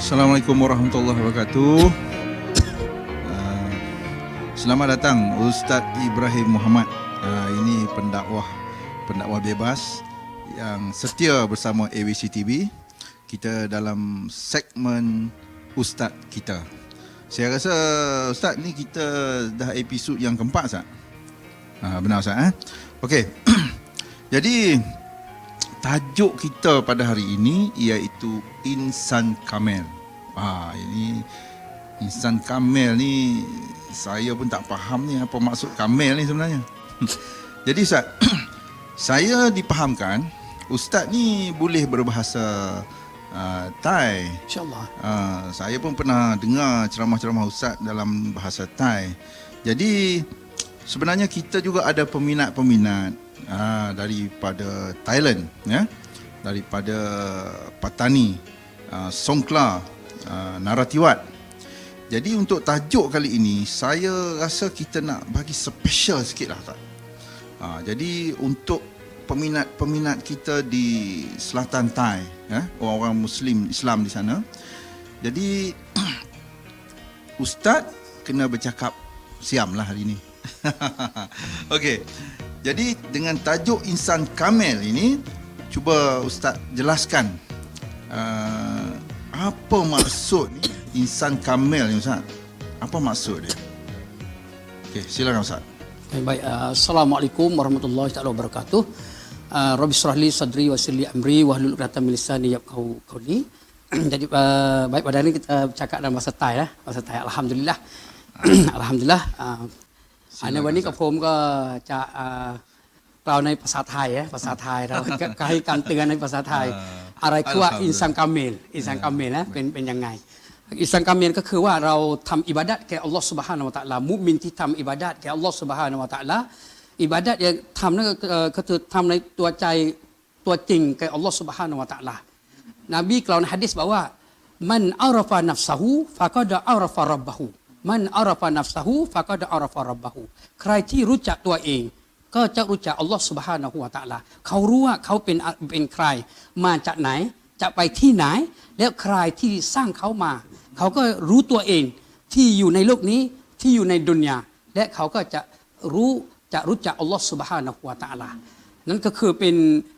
Assalamualaikum warahmatullahi wabarakatuh. Selamat datang Ustaz Ibrahim Muhammad. Ini pendakwah bebas yang setia bersama AWC TV. Kita dalam segmen Ustaz kita. Saya rasa Ustaz ni kita dah episod yang keempat, Ustaz. Benar, Ustaz? Okey. Jadi tajuk kita pada hari ini iaitu Insan Kamil. Ini Insan Kamil ni saya pun tak faham ni apa maksud Kamil ni sebenarnya. Jadi Ustaz, saya dipahamkan Ustaz ni boleh berbahasa Thai. InsyaAllah. Saya pun pernah dengar ceramah-ceramah Ustaz dalam bahasa Thai. Jadi sebenarnya kita juga ada peminat-peminat daripada Thailand, ya, daripada Patani, Songkhla, Narathiwat. Jadi untuk tajuk kali ini saya rasa kita nak bagi special sikit lah, tak? Jadi untuk peminat-peminat kita di Selatan Thai, ya, orang-orang Muslim Islam di sana. Jadi Ustaz kena bercakap Siam lah hari ini. Okey. Jadi dengan tajuk Insan Kamil ini, cuba Ustaz jelaskan apa maksud ni Insan Kamil ni, Ustaz? Apa maksud dia? Okey, silakan Ustaz. Baik, Assalamualaikum warahmatullahi wabarakatuh. Rabbi shrah li sadri wa yassir li amri wahlul 'uqdatam min lisani yafqahu qawli. Jadi baik, pada hari ini kita bercakap dalam bahasa Thai lah. Bahasa Thai, alhamdulillah. Alhamdulillah. อันในวันนี้กับผมก็จะกล่าวในภาษาไทยภาษาไทยเราก็ให้การเตือนในภาษาไทยอะไรคือว่าอินซันกาเมลนะเป็นยังไงอินซันกาเมลก็คือว่าเราทำอิบาดัตแก่อัลลอฮฺซุบฮานะฮูวะตะอาลามุมินที่ทำอิบาดัตแก่อัลลอฮฺซุบฮานะฮูวะตะอาลาอิบาดัตyangทำนั่นก็คือทำในตัวใจตัวจริงแก่อัลลอฮฺซุบฮานะฮูวะตะอาลานบีกล่าวในหะดีษบอกว่ามันอาราฟะนัฟซะฮูฟะกอดอาราฟะร็อบบะฮูมันอาราฟะนัฟซะฮูฟะกอดอาราฟะร็อบบะฮูใครที่รู้จักตัวเองก็จะรู้จักอัลลอฮฺซุบฮานะฮูวะตะอาลาเขารู้ว่าเขาเป็นใครมาจากไหนจะไปที่ไหนแล้วใครที่สร้างเขามาเขาก็รู้ตัวเองที่อยู่ในโลกนี้ที่อยู่ในดุนยาและเขาก็จะรู้จักอัลลอฮฺซุบฮานะฮูวะตะอาลานั่นก็คือเ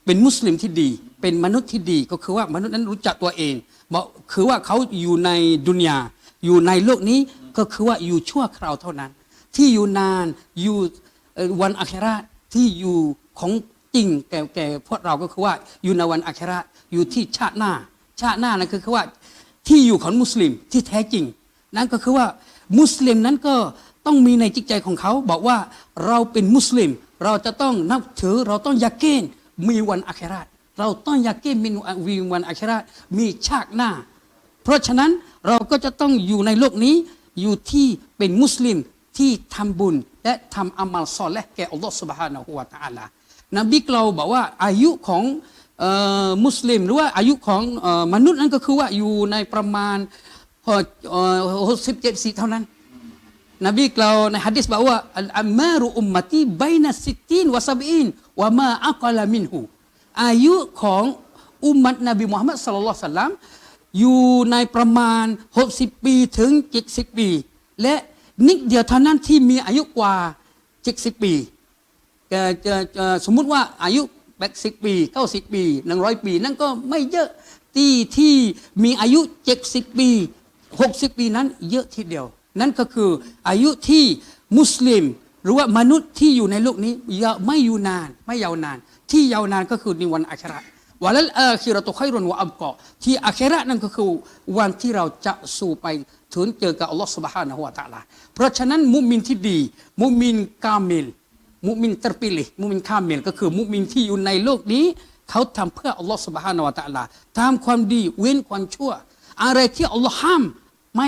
ป็นมุสลิมที่ดีเป็นมนุษย์ที่ดีก็คือว่ามนุษย์นั้นรู้จักตัวเองบอกคือว่าเขาอยู่ในดุนยาอยู่ในโลกนี้ก็คือว่าอยู่ชั่วคราวเท่านั้นที่อยู่นานอยู่วันอาคิเราะห์ที่อยู่ของจริงแก่พวกเราก็คือว่าอยู่ในวันอาคิเราะห์อยู่ที่ชาติหน้านั่นคือว่าที่อยู่ของมุสลิมที่แท้จริงนั่นก็คือว่ามุสลิมนั้นก็ต้องมีในจิตใจของเขาบอกว่าเราเป็นมุสลิมเราจะต้องนับถือเราต้องยาเกนมีวันอาคิเราะห์เราต้องยาเกนมีวันอาคิเราะห์มีชาติหน้าเพราะฉะนั้นเราก็จะต้องอยู่ในโลกนี้อยู่ที่เป็นมุสลิมที่ทำบุญและทำอามัลซอเลห์แก่อัลลอฮฺซุบฮานะฮูวะตะอาลานบีกล่าวบอกว่าอายุของมุสลิมหรือว่าอายุของมนุษย์นั้นก็คือว่าอยู่ในประมาณ67 เท่านั้นนบีกล่าวในหะดีษบอกว่าอัลอัมมารุอุมมะตีบัยนะ60วะ70วะมาอักลมินฮูอายุของอุมมะนบีมุฮัมมัดศ็อลลัลลอฮุอะลัยฮิวะซัลลัมอยู่ในประมาณ60 ปีถึง70 ปีและนิดเดียวเท่านั้นที่มีอายุกว่า70 ปีสมมุติว่าอายุ80 ปี90 ปี100 ปีนั่นก็ไม่เยอะที่มีอายุ70 ปี60 ปีนั้นเยอะทีเดียวนั่นก็คืออายุที่มุสลิมหรือว่ามนุษย์ที่อยู่ในโลกนี้ไม่อยู่นานไม่ยาวนานที่ยาวนานก็คือในวันอาคิเราะห์วะลัลอาคิเราะตุค็อยรุนวะอับกอที่อาคิเราะห์นั่นก็คือวันที่เราจะสู่ไปถึงเจอกับอัลลอฮฺซุบฮานะฮูวะตะอาลาเพราะฉะนั้นมุมินที่ดีมุมินกามิลมุมินterpilihมุมินกามิลก็คือมุมินที่อยู่ในโลกนี้เขาทำเพื่ออัลลอฮฺซุบฮานะฮูวะตะอาลาทำความดีเว้นความชั่วอะไรที่อัลลอฮฺห้ามไ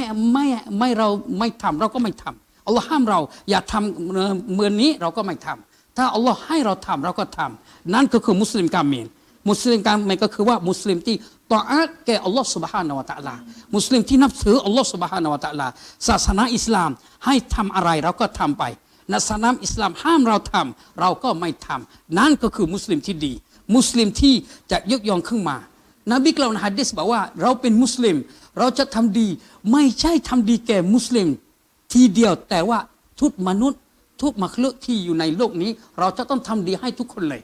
ม่เราไม่ทำเราก็ไม่ทำอัลลอฮฺห้ามเราอย่าทำเมื่อนี้เราก็ไม่ทำถ้าอัลลอฮฺให้เราทำเราก็ทำนั่นก็คือมุสลิมกามิลมุสลิมกามิลก็คือว่ามุสลิมที่ตออาตแก่อัลลอฮฺซุบฮานะฮูวะตะอาลามุสลิมที่นับถืออัลลอฮฺซุบฮานะฮูวะตะอาลาศาสนาอิสลามให้ทำอะไรเราก็ทำไปศาสนาอิสลามห้ามเราทำเราก็ไม่ทำนั่นก็คือมุสลิมที่ดีมุสลิมที่จะยกย่องขึ้นมา นบีกล่าวในหะดีษบอกว่าเราเป็นมุสลิมเราจะทำดีไม่ใช่ทำดีแก่มุสลิมทีเดียวแต่ว่าทุกมนุษย์ทุกมักลุกที่อยู่ในโลกนี้เราจะต้องทำดีให้ทุกคนเลย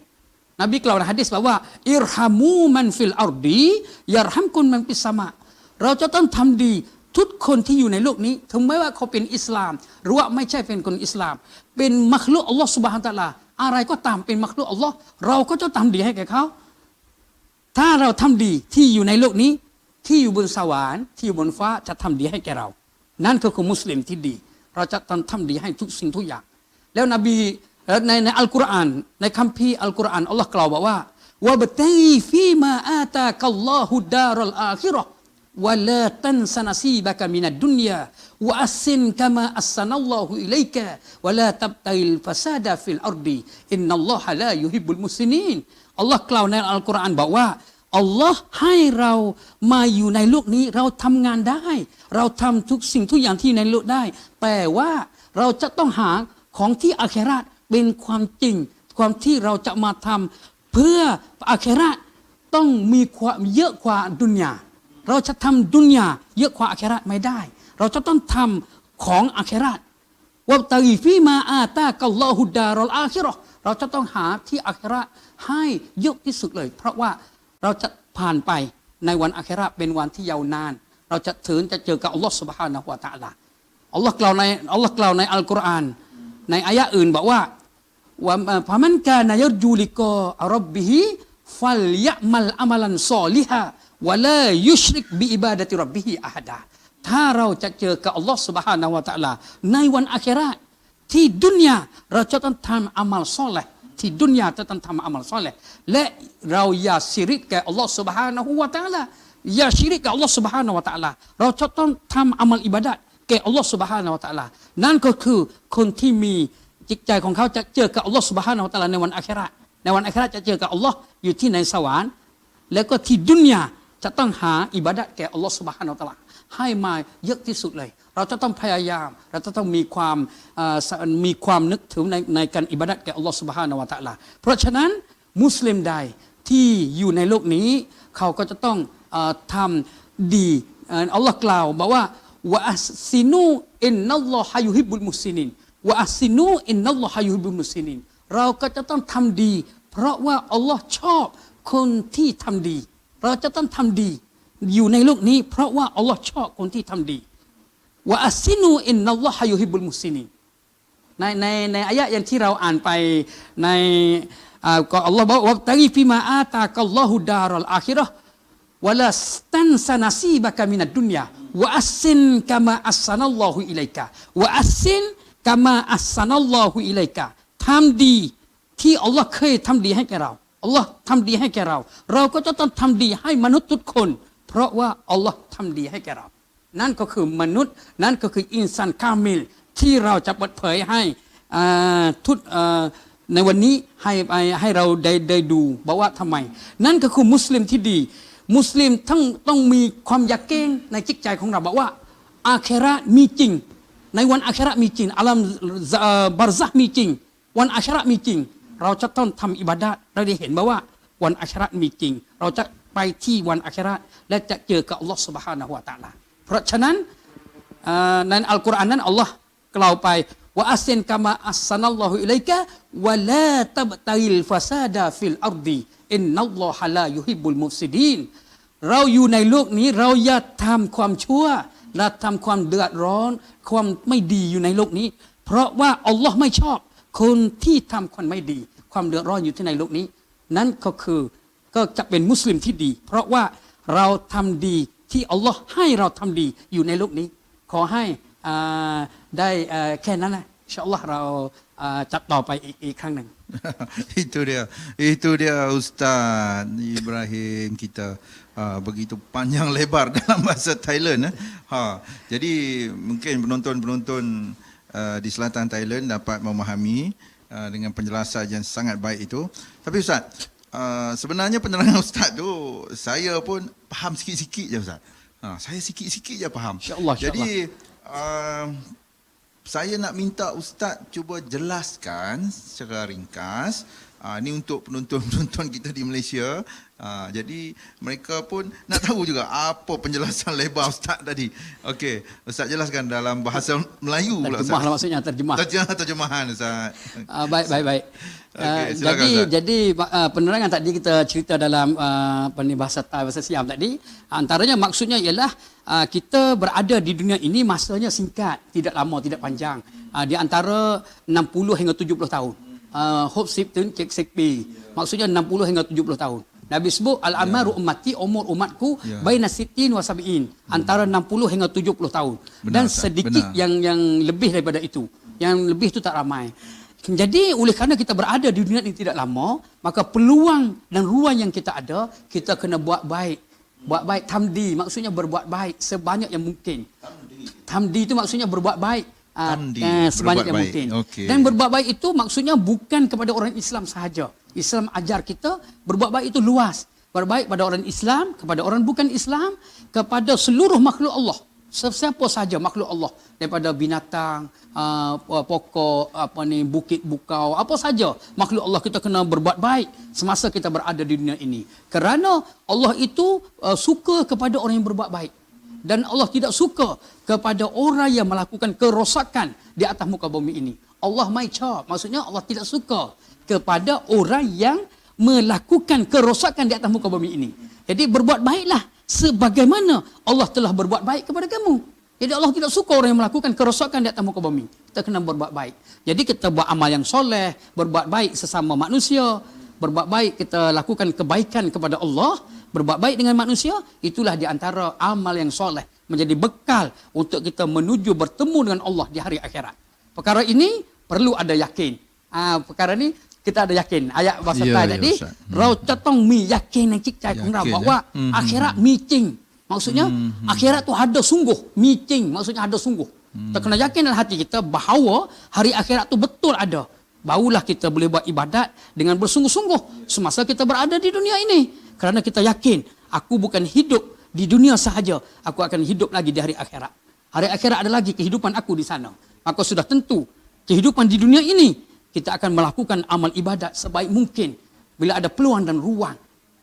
นบีกล่าวในหะดีษบอกว่าอิรฮัมูมันฟิลอัรดียัรฮัมกุมมันฟิสสมาเราจะต้องทำดีทุกคนที่อยู่ในโลกนี้ถึงแม้ว่าเขาเป็นอิสลามหรือว่าไม่ใช่เป็นคนอิสลามเป็นมักลุกอัลลอฮฺซุบฮานะฮูวะตะอาลาอะไรก็ตามเป็นมักลุกอัลลอฮ์เราก็จะทำดีให้แก่เขาถ้าเราทำดีที่อยู่ในโลกนี้ที่อยู่บนสวรรค์ที่อยู่บนฟ้าจะทำดีให้แก่เรานั่นก็คือมุสลิมที่ดีเราจะต้องทำดีให้ทุกสิ่งทุกอย่างแล้วนบีในอัลกุรอานในคัมภีร์อัลกุรอานอัลลอฮ์กล่าวบอกว่าวะบตัยฟีมาอาตากัลลอฮุดารัลอาคิเราะห์วะลาตันซะนะซีบะกะมินัดดุนยาวะอัสซินกะมาอัสซะนัลลอฮุอิลัยกะวะลาตับตัยลฟะซาดะฟิลอัรดีอินนัลลอฮะลายุฮิบบุลมุสลิมีนอัลลอฮ์กล่าวในอัลกุรอานบอกว่าอัลลอฮ์ให้เรามาอยู่ในโลกนี้เราทำงานได้เราทำทุกสิ่งทุกอย่างที่ในโลกได้แต่ว่าเราจะต้องหาของที่อาคิเราะห์เป็นความจริงความที่เราจะมาทำเพื่ออาคิเราะห์ต้องมีความเยอะกว่าดุนยาเราจะทำดุนยาเยอะกว่าอาคิเราะห์ไม่ได้เราจะต้องทำของอาคิเราะห์วับตัยฟีมาอาตากัลลอฮุดารัลอาคิเราะห์เราจะต้องหาที่อาคิเราะห์ให้เยอะที่สุดเลยเพราะว่าเราจะผ่านไปในวันอาคิเราะห์เป็นวันที่ยาวนานเราจะถึงจะเจอกับอัลลอฮฺซุบฮานะฮูวะตะอาลาอัลลอฮ์กล่าวในอัลกุรอานในอายะห์อื่นบอกว่าว่าฟะมันกานะยัรจูลิกอร็อบบิฮิฟัลยะมัลอะมัลันศอลิฮะวะลายุชริกบิอิบาดะติร็อบบิฮิอะฮะดาถ้าเราจะเจอกับอัลลอฮ์ซุบฮานะฮูวะตะอาลาในวันอาคิเราะห์ที่ดุนยาเราจะต้องทำอามัลศอลิฮ์ที่ดุนยาจะต้องทำอามัลศอลิฮ์และเราอย่าชิริกแก่อัลลอฮ์ซุบฮานะฮูวะตะอาลาอย่าชิริกกับอัลลอฮ์ซุบฮานะฮูวะตะอาลาเราจะต้องทำอามัลอิบาดะห์แก่อัลลอฮ์ซุบฮานะฮูวะตะอาลานั่นก็คือคนที่มีจิตใจของเขาจะเจอกับอัลลอฮ์ซุบฮานะฮูวะตะอาลาในวันอาคิเราะห์ในวันอาคิเราะห์จะเจอกับอัลลอฮ์อยู่ที่ในสวรรค์แล้วก็ที่ดุนยาจะต้องหาอิบาดะห์แก่อัลลอฮ์ซุบฮานะฮูวะตะอาลาให้มาเยอะที่สุดเลยเราจะต้องพยายามเราจะต้องมีความนึกถึงในการอิบาดะห์แก่อัลลอฮ์ซุบฮานะฮูวะตะอาลาเพราะฉะนั้นมุสลิมใดที่อยู่ในโลกนี้เขาก็จะต้องทำดีอัลลอฮ์กล่าวบอกว่าวะอัสซินูอินนัลลอฮะยุฮิบบุลมุสลิมินวะอัสซินูอินนัลลอฮะยุฮิบบุลมุสลิมินเราก็จะต้องทำดีเพราะว่าอัลลอฮ์ชอบคนที่ทำดีเราจะต้องทำดีอยู่ในโลกนี้เพราะว่าอัลลอฮ์ชอบคนที่ทำดีวะอัสซินูอินนัลลอฮะยุฮิบบุลมุสลิมินในอายะอย่างที่เราอ่านไปในก็อัลลอฮ์บอกว่าตะกีฟิมาอาตากัลลอฮุดารัลอาคิเราะห์วะลาตันซะนะซีบะกะมินัดดุนยาวะอัสซินกะมาอัสซะนัลลอฮุอิลัยกะวะอัสซินกะมาอัสซะนัลลอฮุอิลัยกะทำดีที่อัลลอฮ์เคยทำดีให้แก่เราอัลลอฮ์ทำดีให้แก่เราเราก็จะต้องทำดีให้มนุษย์ทุกคนเพราะว่าอัลลอฮ์ทำดีให้แก่เรานั่นก็คือมนุษย์นั่นก็คืออินซานกามิลที่เราจะเปิดเผยให้ทุกในวันนี้ให้เราได้ดูบอกว่าทำไมนั่นก็คือมุสลิมที่ดีมุสลิมต้องมีความอยากเก่งในจิตใจของเราบอกว่าอาคิเราะห์มีจริงในวันอาคิเราะห์มีจริงอัลลัมบารซักมีจริงวันอาคิเราะห์มีจริงเราจะต้องทำอิบาดะห์เราได้เห็นบอกว่าวันอาคิเราะห์มีจริงเราจะไปที่วันอาคิเราะห์และจะเจอกับอัลลอฮ์ซุบฮานะฮูวะตะอาลาเพราะฉะนั้นในอัลกุรอานนั้นอัลลอฮ์กล่าวไปว่าอัสซินกะมาอัสซะนัลลอฮุอิลัยกะวะลาตับตัยลฟะซาดะฟิลอัรดีอินนัลลอฮะลายุฮิบบุลมุฟซิดีนเราอยู่ในโลกนี้เราอย่าทำความชั่วและทำความเดือดร้อนความไม่ดีอยู่ในโลกนี้เพราะว่าอัลลอฮ์ไม่ชอบคนที่ทำความไม่ดีความเดือดร้อนอยู่ที่ในโลกนี้นั่นก็จะเป็นมุสลิมที่ดีเพราะว่าเราทำดีที่อัลลอฮ์ให้เราทำดีอยู่ในโลกนี้ขอให้ได้แค่นั้นนะอินชาอัลลอฮ์เราจัดต่อไปอีกครั้งหนึ่ง itu dia Ustaz Ibrahim kita begitu panjang lebar dalam bahasa Thailand jadi mungkin penonton-penonton di selatan Thailand dapat memahami dengan penjelasan yang sangat baik itu. Tapi Ustaz, sebenarnya penerangan Ustaz tu saya pun faham sikit-sikit je Ustaz. Saya sikit-sikit je faham. InsyaAllah. Jadi saya nak minta Ustaz cuba jelaskan secara ringkas. Ini untuk penonton-penonton kita di Malaysia Jadi mereka pun nak tahu juga apa penjelasan lebar Ustaz tadi. Okey, Ustaz jelaskan dalam bahasa Melayu pula Ustaz. Terjemah lah maksudnya, terjemah. Terjemahan Ustaz. Baik. Okey, silakan, Ustaz. Jadi penerangan tadi kita cerita dalam bahasa Thai, bahasa Siam tadi, antaranya maksudnya ialah kita berada di dunia ini masanya singkat, tidak lama, tidak panjang. Di antara 60 hingga 70 tahun. Hop sip tun cek sekpi. Maksudnya 60 hingga 70 tahun. Nabi sebut al-amaru ummati, umur umatku baina sittin wa sab'in, antara 60 hingga 70 tahun. Dan sedikit yang lebih daripada itu. Yang lebih itu tak ramai. Jadi oleh kerana kita berada di dunia ini tidak lama, maka peluang dan ruang yang kita ada, kita kena buat baik. Buat baik, tamdi maksudnya berbuat baik sebanyak yang mungkin. Tamdi itu maksudnya berbuat baik. Sebanyak yang mungkin. Okay. Dan berbuat baik itu maksudnya bukan kepada orang Islam sahaja. Islam ajar kita berbuat baik itu luas. Berbaik pada orang Islam, kepada orang bukan Islam, kepada seluruh makhluk Allah. Sesiapa sahaja makhluk Allah, daripada binatang, pokok, bukit bukau, apa saja makhluk Allah, kita kena berbuat baik semasa kita berada di dunia ini. Kerana Allah itu suka kepada orang yang berbuat baik. Dan Allah tidak suka kepada orang yang melakukan kerosakan di atas muka bumi ini. Allah ma'ica, maksudnya Allah tidak suka kepada orang yang melakukan kerosakan di atas muka bumi ini. Jadi berbuat baiklah sebagaimana Allah telah berbuat baik kepada kamu. Jadi Allah tidak suka orang yang melakukan kerosakan di atas muka bumi. Kita kena berbuat baik. Jadi kita buat amal yang soleh, berbuat baik sesama manusia, berbuat baik, kita lakukan kebaikan kepada Allah, berbuat baik dengan manusia, itulah di antara amal yang soleh, menjadi bekal untuk kita menuju bertemu dengan Allah di hari akhirat. Perkara ini perlu ada yakin. Perkara ini kita ada yakin. Ayat bahasa Thai tadi, rau catong mi yakin yang cik cai kong rau bahwa akhirat mi cing. Maksudnya akhirat tu ada sungguh, mi cing maksudnya ada sungguh. Kita kena yakin dalam hati kita bahawa hari akhirat tu betul ada. Barulah kita boleh buat ibadat dengan bersungguh-sungguh semasa kita berada di dunia ini. Kerana kita yakin, aku bukan hidup di dunia sahaja, aku akan hidup lagi di hari akhirat. Hari akhirat ada lagi kehidupan aku di sana. Maka sudah tentu, kehidupan di dunia ini, kita akan melakukan amal ibadat sebaik mungkin bila ada peluang dan ruang.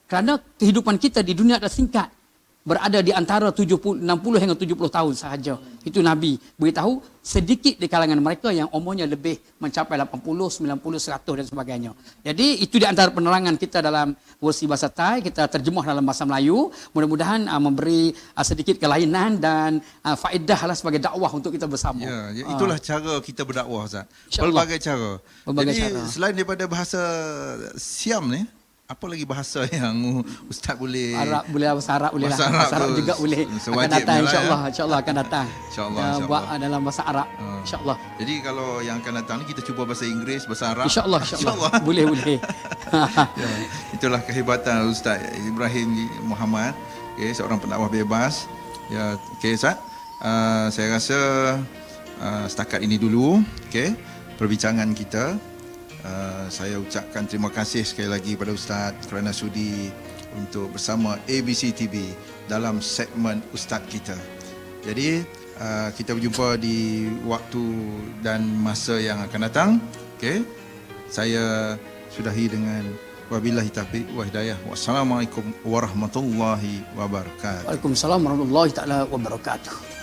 Kerana kehidupan kita di dunia adalah singkat. Berada di antara 60 hingga 70 tahun sahaja. Itu Nabi beritahu, sedikit di kalangan mereka yang umurnya lebih mencapai 80, 90, 100 dan sebagainya. Jadi itu di antara penerangan kita dalam versi bahasa Thai, kita terjemah dalam bahasa Melayu. Mudah-mudahan memberi sedikit kelainan dan faedah lah sebagai dakwah untuk kita bersama. Ya, itulah cara kita berdakwah Ustaz. Pelbagai cara. Jadi selain daripada bahasa Siam ni, apa lagi bahasa yang Ustaz boleh? Arab boleh, bahasa Arab boleh lah. Bahasa Arab juga boleh. Akan datang insya-Allah akan datang. Insya-Allah. Buat dalam bahasa Arab insya-Allah. Jadi kalau yang akan datang ni kita cuba bahasa Inggeris, bahasa Arab. Insya-Allah. Boleh. Ya, itulah kehebatan Ustaz Ibrahim Muhammad, seorang pendakwah bebas. Ya, okey Ustaz. Saya rasa setakat ini dulu, perbincangan kita. Saya ucapkan terima kasih sekali lagi pada Ustaz kerana sudi untuk bersama ABC TV dalam segmen Ustaz kita. Jadi kita berjumpa di waktu dan masa yang akan datang. Saya sudahi dengan wabillahi taufiq wa hidayah. Wassalamualaikum warahmatullahi wabarakatuh. Waalaikumsalam warahmatullahi taala wabarakatuh.